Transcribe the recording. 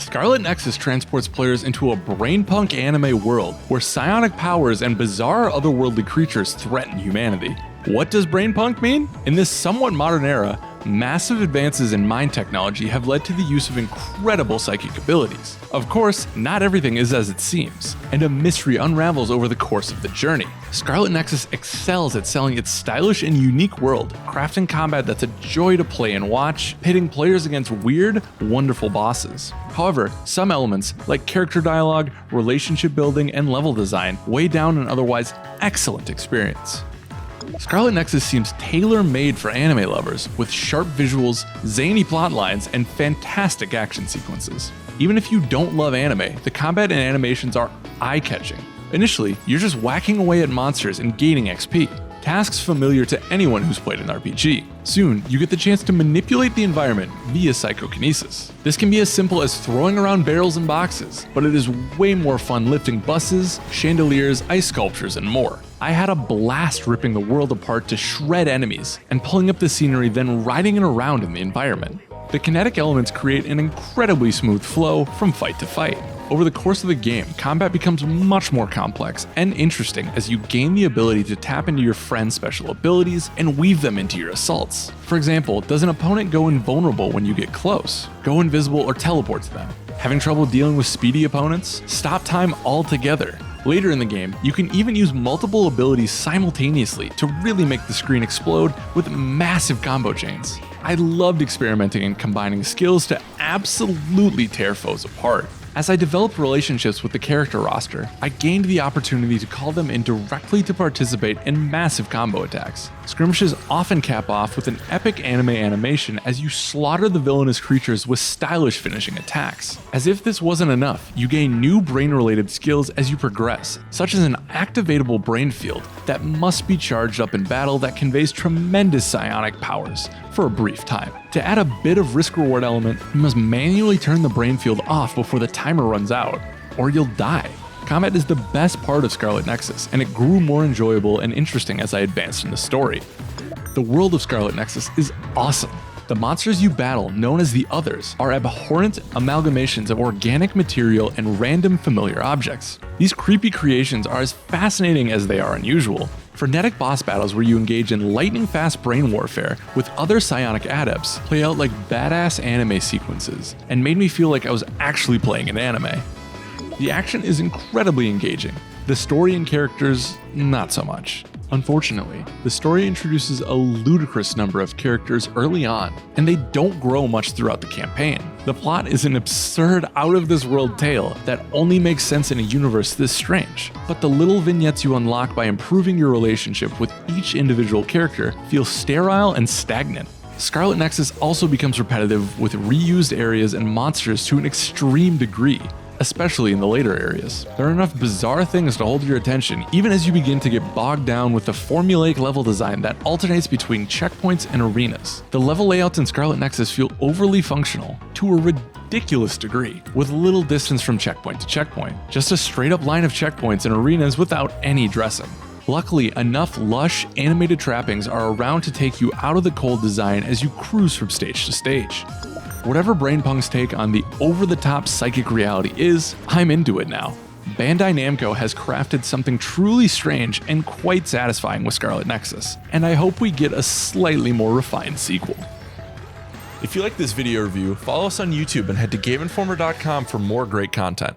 Scarlet Nexus transports players into a brainpunk anime world where psionic powers and bizarre otherworldly creatures threaten humanity. What does brainpunk mean? In this somewhat modern era, massive advances in mind technology have led to the use of incredible psychic abilities. Of course, not everything is as it seems, and a mystery unravels over the course of the journey. Scarlet Nexus excels at selling its stylish and unique world, crafting combat that's a joy to play and watch, pitting players against weird, wonderful bosses. However, some elements, like character dialogue, relationship building, and level design, weigh down an otherwise excellent experience. Scarlet Nexus seems tailor-made for anime lovers, with sharp visuals, zany plotlines, and fantastic action sequences. Even if you don't love anime, the combat and animations are eye-catching. Initially, you're just whacking away at monsters and gaining XP, tasks familiar to anyone who's played an RPG. Soon, you get the chance to manipulate the environment via psychokinesis. This can be as simple as throwing around barrels and boxes, but it is way more fun lifting buses, chandeliers, ice sculptures, and more. I had a blast ripping the world apart to shred enemies, and pulling up the scenery, then riding it around in the environment. The kinetic elements create an incredibly smooth flow from fight to fight. Over the course of the game, combat becomes much more complex and interesting as you gain the ability to tap into your friend's special abilities and weave them into your assaults. For example, does an opponent go invulnerable when you get close? Go invisible or teleport to them? Having trouble dealing with speedy opponents? Stop time altogether. Later in the game, you can even use multiple abilities simultaneously to really make the screen explode with massive combo chains. I loved experimenting and combining skills to absolutely tear foes apart. As I developed relationships with the character roster, I gained the opportunity to call them in directly to participate in massive combo attacks. Skirmishes often cap off with an epic anime animation as you slaughter the villainous creatures with stylish finishing attacks. As if this wasn't enough, you gain new brain-related skills as you progress, such as an activatable brain field that must be charged up in battle that conveys tremendous psionic powers for a brief time. To add a bit of risk-reward element, you must manually turn the brain field off before the timer runs out, or you'll die. Combat is the best part of Scarlet Nexus, and it grew more enjoyable and interesting as I advanced in the story. The world of Scarlet Nexus is awesome. The monsters you battle, known as the Others, are abhorrent amalgamations of organic material and random familiar objects. These creepy creations are as fascinating as they are unusual. Frenetic boss battles where you engage in lightning-fast brain warfare with other psionic adepts play out like badass anime sequences, and made me feel like I was actually playing an anime. The action is incredibly engaging. The story and characters, not so much. Unfortunately, the story introduces a ludicrous number of characters early on, and they don't grow much throughout the campaign. The plot is an absurd, out-of-this-world tale that only makes sense in a universe this strange, but the little vignettes you unlock by improving your relationship with each individual character feel sterile and stagnant. Scarlet Nexus also becomes repetitive with reused areas and monsters to an extreme degree, especially in the later areas. There are enough bizarre things to hold your attention even as you begin to get bogged down with the formulaic level design that alternates between checkpoints and arenas. The level layouts in Scarlet Nexus feel overly functional to a ridiculous degree, with little distance from checkpoint to checkpoint, just a straight up line of checkpoints and arenas without any dressing. Luckily, enough lush, animated trappings are around to take you out of the cold design as you cruise from stage to stage. Whatever Brainpunk's take on the over-the-top psychic reality is, I'm into it now. Bandai Namco has crafted something truly strange and quite satisfying with Scarlet Nexus, and I hope we get a slightly more refined sequel. If you like this video review, follow us on YouTube and head to GameInformer.com for more great content.